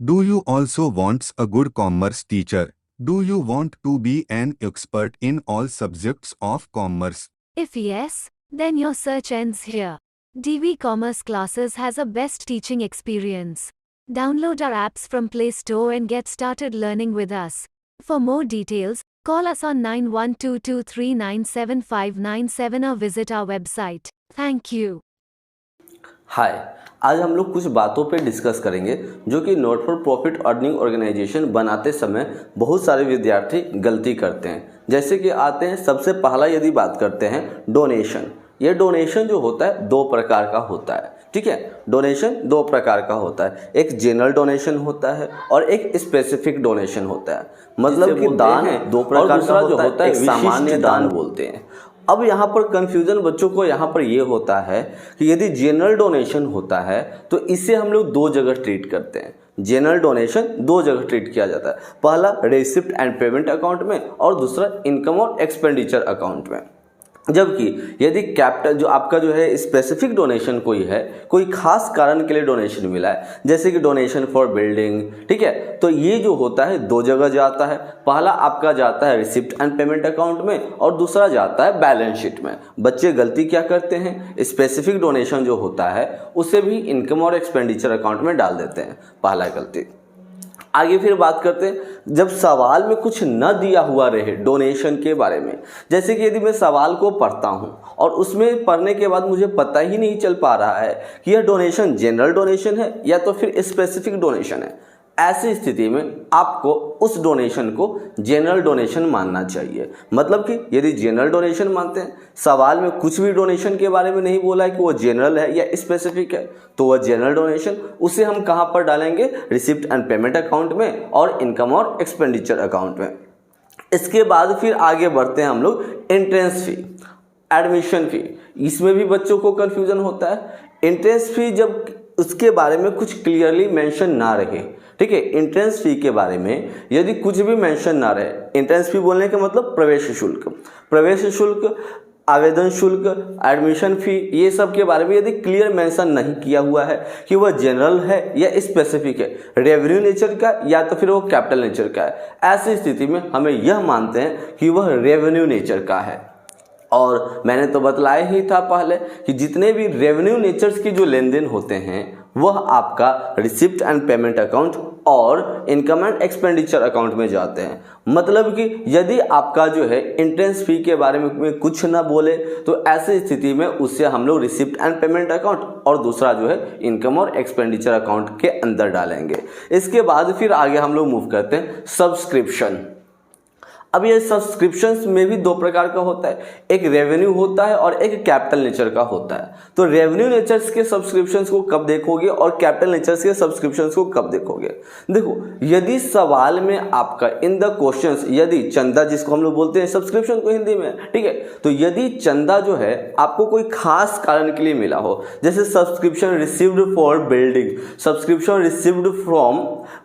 Do you also want a good commerce teacher? Do you want to be an expert in all subjects of commerce? If yes, then your search ends here. DV Commerce Classes has a best teaching experience. Download our apps from Play Store and get started learning with us. For more details, call us on 9122397597 or visit our website. Thank you. हाय, आज हम लोग कुछ बातों पे discuss करेंगे जो कि not for profit earning organisation बनाते समय बहुत सारे विद्यार्थी गलती करते हैं। जैसे कि आते हैं, सबसे पहला यदि बात करते हैं डोनेशन। ये डोनेशन जो होता है दो प्रकार का होता है, ठीक है। डोनेशन दो प्रकार का होता है, एक जनरल डोनेशन होता है और एक स्पेसिफिक डोनेशन होता है। मतलब कि दान है दो प्रकार का होता है, एक सामान्य दान बोलते हैं। अब यहाँ पर कंफ्यूजन बच्चों को यहाँ पर ये होता है कि यदि जनरल डोनेशन होता है तो इसे हम लोग दो जगह ट्रीट करते हैं। जनरल डोनेशन दो जगह ट्रीट किया जाता है, पहला रिसिप्ट एंड पेमेंट अकाउंट में और दूसरा इनकम और एक्सपेंडिचर अकाउंट में। जबकि यदि कैपिटल जो आपका जो है स्पेसिफिक डोनेशन कोई है, कोई खास कारण के लिए डोनेशन मिला है, जैसे कि डोनेशन फॉर बिल्डिंग, ठीक है, तो ये जो होता है दो जगह जाता है। पहला आपका जाता है रिसिप्ट एंड पेमेंट अकाउंट में और दूसरा जाता है बैलेंस शीट में। बच्चे गलती क्या करते हैं, स्पेसिफिक डोनेशन जो होता है उसे भी इनकम और एक्सपेंडिचर अकाउंट में डाल देते हैं, पहला गलती। आगे फिर बात करते हैं, जब सवाल में कुछ न दिया हुआ रहे डोनेशन के बारे में, जैसे कि यदि मैं सवाल को पढ़ता हूं और उसमें पढ़ने के बाद मुझे पता ही नहीं चल पा रहा है कि यह डोनेशन जनरल डोनेशन है या तो फिर स्पेसिफिक डोनेशन है, ऐसी स्थिति में आपको उस डोनेशन को जनरल डोनेशन मानना चाहिए। मतलब कि यदि जनरल डोनेशन मानते हैं, सवाल में कुछ भी डोनेशन के बारे में नहीं बोला है कि वो जनरल है या स्पेसिफिक है, तो वह जनरल डोनेशन उसे हम कहां पर डालेंगे, रिसिप्ट एंड पेमेंट अकाउंट में और इनकम और एक्सपेंडिचर अकाउंट में। इसके बाद फिर आगे बढ़ते हैं हम लोग एंट्रेंस फी, एडमिशन फी। इसमें भी बच्चों को कंफ्यूजन होता है। एंट्रेंस फी जब उसके बारे में कुछ क्लियरली मेंशन ना रहे, ठीक है, एंट्रेंस फी के बारे में यदि कुछ भी मेंशन ना रहे, एंट्रेंस फी बोलने का मतलब प्रवेश शुल्क, आवेदन शुल्क, एडमिशन फी, ये सब के बारे में यदि क्लियर मेंशन नहीं किया हुआ है कि वह जनरल है या स्पेसिफिक है, रेवेन्यू नेचर का या तो फिर वो कैपिटल नेचर का है, ऐसी स्थिति में हमें यह मानते हैं कि वह रेवेन्यू नेचर का है। और मैंने तो बतलाया ही था पहले कि जितने भी रेवेन्यू नेचर्स की जो लेन देन होते हैं वह आपका रिसिप्ट एंड पेमेंट अकाउंट और इनकम एंड एक्सपेंडिचर अकाउंट में जाते हैं। मतलब कि यदि आपका जो है एंट्रेंस फी के बारे में कुछ ना बोले तो ऐसी स्थिति में उससे हम लोग रिसिप्ट एंड पेमेंट अकाउंट और दूसरा जो है इनकम और एक्सपेंडिचर अकाउंट के अंदर डालेंगे। इसके बाद फिर आगे हम लोग मूव करते हैं सब्सक्रिप्शन। अब ये सब्सक्रिप्शंस में भी दो प्रकार का होता है, एक रेवेन्यू होता है और एक कैपिटल नेचर का होता है। तो रेवेन्यू नेचर्स के सब्सक्रिप्शंस को कब देखोगे और कैपिटल नेचर्स के सब्सक्रिप्शंस को कब देखोगे। देखो, यदि सवाल में आपका इन द क्वेश्चंस यदि चंदा, जिसको हम लोग बोलते हैं सब्सक्रिप्शन को हिंदी में, ठीक है, तो यदि चंदा जो है आपको कोई खास कारण के लिए मिला हो, जैसे subscription received for building, subscription received from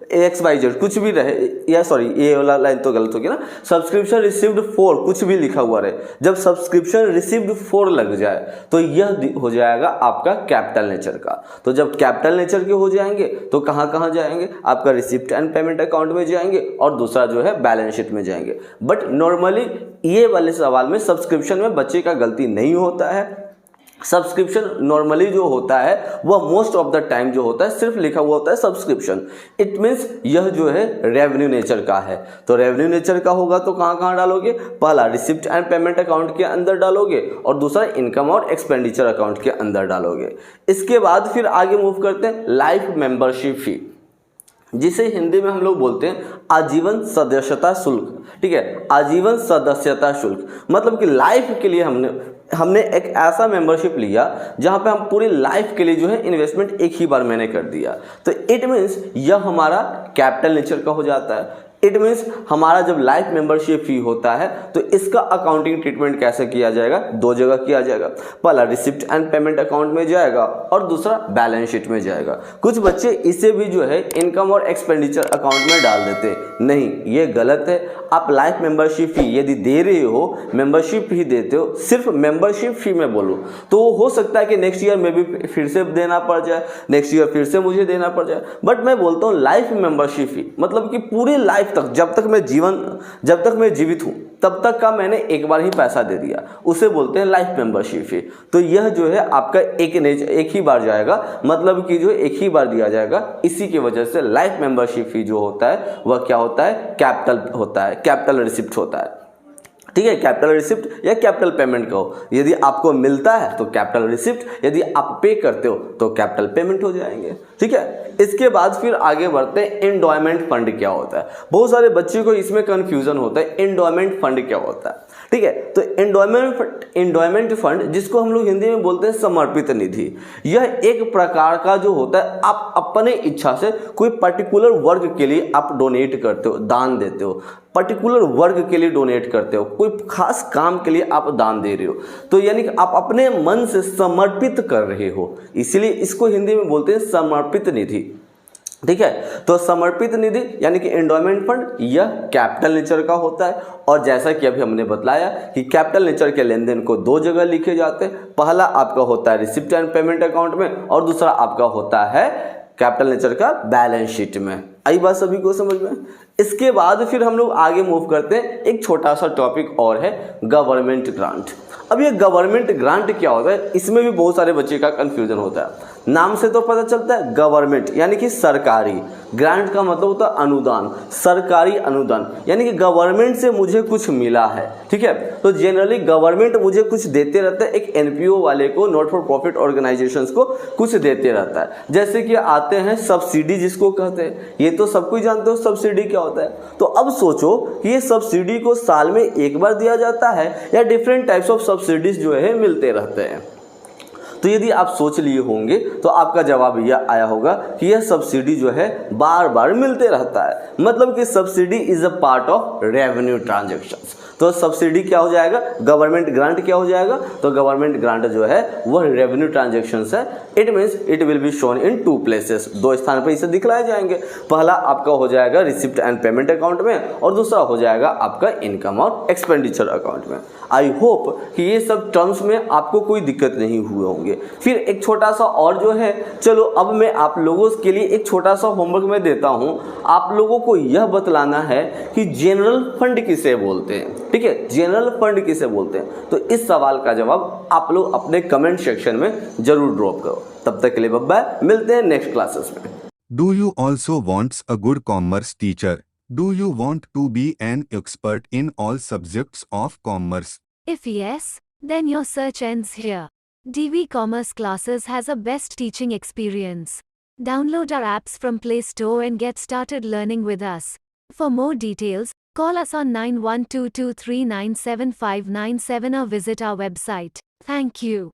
XYZ, कुछ भी रहे, या सॉरी ये वाला लाइन तो गलत हो गया ना, सब्सक्रिप्शन रिसीव्ड फॉर कुछ भी लिखा हुआ रहे, जब सब्सक्रिप्शन रिसीव्ड फॉर लग जाए तो यह हो जाएगा आपका कैपिटल नेचर का। तो जब कैपिटल नेचर के हो जाएंगे तो कहां कहां जाएंगे, आपका रिसिप्ट एंड पेमेंट अकाउंट में जाएंगे और दूसरा जो है बैलेंस शीट में जाएंगे। बट नॉर्मली ये वाले सवाल में सब्सक्रिप्शन में बच्चे का गलती नहीं होता है। सब्सक्रिप्शन नॉर्मली जो होता है वह मोस्ट ऑफ द टाइम जो होता है सिर्फ लिखा हुआ होता है सब्सक्रिप्शन। इट मीन्स यह जो है रेवेन्यू नेचर का है। तो रेवेन्यू नेचर का होगा तो कहां कहां डालोगे, पहला रिसिप्ट एंड पेमेंट अकाउंट के अंदर डालोगे और दूसरा इनकम और एक्सपेंडिचर अकाउंट के अंदर डालोगे। इसके बाद फिर आगे मूव करते हैं लाइफ मेंबरशिप फी, जिसे हिंदी में हम लोग बोलते हैं आजीवन सदस्यता शुल्क, ठीक है, आजीवन सदस्यता शुल्क। मतलब कि लाइफ के लिए हमने एक ऐसा मेंबरशिप लिया जहां पे हम पूरी लाइफ के लिए जो है इन्वेस्टमेंट एक ही बार मैंने कर दिया, तो इट मीन्स यह हमारा कैपिटल नेचर का हो जाता है। इट मीन्स हमारा जब लाइफ मेंबरशिप फी होता है तो इसका अकाउंटिंग ट्रीटमेंट कैसे किया जाएगा, दो जगह किया जाएगा। पहला रिसिप्ट एंड पेमेंट अकाउंट में जाएगा और दूसरा बैलेंस शीट में जाएगा। कुछ बच्चे इसे भी जो है इनकम और एक्सपेंडिचर अकाउंट में डाल देते, नहीं ये गलत है। आप लाइफ मेंबरशिप फी यदि दे रहे हो, मेंबरशिप फी देते हो, सिर्फ मेंबरशिप फी में बोलो तो हो सकता है कि नेक्स्ट ईयर में भी फिर से देना पड़ जाए, नेक्स्ट ईयर फिर से मुझे देना पड़ जाए। बट मैं बोलता हूँ लाइफ मेंबरशिप फी मतलब कि पूरी लाइफ तक, जब तक मैं जीवित हूँ तब तक का मैंने एक बार ही पैसा दे दिया, उसे बोलते हैं लाइफ मेंबरशिप फी। तो यह जो है आपका एक ही बार जाएगा, मतलब कि जो एक ही बार दिया जाएगा। इसी की वजह से लाइफ मेंबरशिप फी जो होता है वह क्या होता है, कैपिटल होता है, कैपिटल रिसिप्ट होता है। ठीक है, कैपिटल रिसिप्ट या कैपिटल पेमेंट कहो। यदि आपको मिलता है तो कैपिटल रिसिप्ट, यदि आप पे करते हो तो कैपिटल पेमेंट हो जाएंगे। ठीक है, इसके बाद फिर आगे बढ़ते हैं एंडोमेंट फंड क्या होता है। बहुत सारे बच्चों को इसमें कंफ्यूजन होता है, एंडोमेंट फंड क्या होता है। ठीक है, तो एंडोमेंट फंड जिसको हम लोग हिंदी में बोलते हैं समर्पित निधि, यह एक प्रकार का जो होता है आप अपने इच्छा से कोई पर्टिकुलर वर्ग के लिए आप डोनेट करते हो, दान देते हो, पर्टिकुलर वर्ग के लिए डोनेट करते हो, कोई खास काम के लिए आप दान दे रहे हो, तो यानी कि आप अपने मन से समर्पित कर रहे हो, इसलिए इसको हिंदी में बोलते हैं समर्पित निधि। ठीक है, तो समर्पित निधि यानी कि एंडोमेंट फंड यह कैपिटल नेचर का होता है। और जैसा कि अभी हमने बतलाया कि कैपिटल नेचर के लेन देन को दो जगह लिखे जाते हैं, पहला आपका होता है रिसिप्ट एंड पेमेंट अकाउंट में और दूसरा आपका होता है कैपिटल नेचर का बैलेंस शीट में। आई बात सभी को समझ में। इसके बाद फिर हम लोग आगे मूव करते हैं, एक छोटा सा टॉपिक और है गवर्नमेंट ग्रांट। अब ये गवर्नमेंट ग्रांट क्या होता है, इसमें भी बहुत सारे बच्चे का कंफ्यूजन होता है। नाम से तो पता चलता है गवर्नमेंट यानी कि सरकारी, ग्रांट का मतलब होता है अनुदान, सरकारी अनुदान यानी कि गवर्नमेंट से मुझे कुछ मिला है। ठीक है, तो जनरली गवर्नमेंट मुझे कुछ देते रहता है, एक एनपीओ वाले को, नॉट फॉर प्रॉफिट ऑर्गेनाइजेशंस को कुछ देते रहता है। जैसे कि आते हैं सब्सिडी जिसको कहते हैं, ये तो सब कोई जानते हो सब्सिडी क्या होता है। तो अब सोचो कि ये सब्सिडी को साल में एक बार दिया जाता है या डिफरेंट टाइप्स ऑफ सब्सिडीज जो है मिलते रहते हैं। तो यदि आप सोच लिए होंगे तो आपका जवाब यह आया होगा कि यह सब्सिडी जो है बार बार मिलते रहता है, मतलब कि subsidy is a part of revenue transactions. तो सब्सिडी क्या हो जाएगा, गवर्नमेंट ग्रांट क्या हो जाएगा, तो गवर्नमेंट ग्रांट जो है वह रेवेन्यू ट्रांजैक्शंस है। It means it will be shown in two places, दो स्थान पर इसे दिखलाए जाएंगे। पहला आपका हो जाएगा रिसिप्ट एंड पेमेंट अकाउंट में और दूसरा हो जाएगा आपका इनकम और एक्सपेंडिचर अकाउंट में। आई होप कि ये सब टर्म्स में आपको कोई दिक्कत नहीं हुए होंगे। फिर एक छोटा सा और जो है, चलो अब मैं आप लोगों के लिए एक छोटा सा होमवर्क में देता हूँ। आप लोगों को यह बतलाना है कि जनरल फंड किसे बोलते हैं। ठीक है, जनरल फंड किसे बोलते हैं, तो इस सवाल का जवाब आप लोग अपने कमेंट सेक्शन में जरूर ड्रॉप करो। तब तक के लिए बाय बाय, मिलते हैं नेक्स्ट क्लासेस में। Do you also want a good commerce teacher? Do you want to be an expert in all subjects of commerce? If yes, then your search ends here. DV Commerce Classes has a best teaching experience. Download our apps from Play Store and get started learning with us. For more details, call us on 9122397597 or visit our website. Thank you.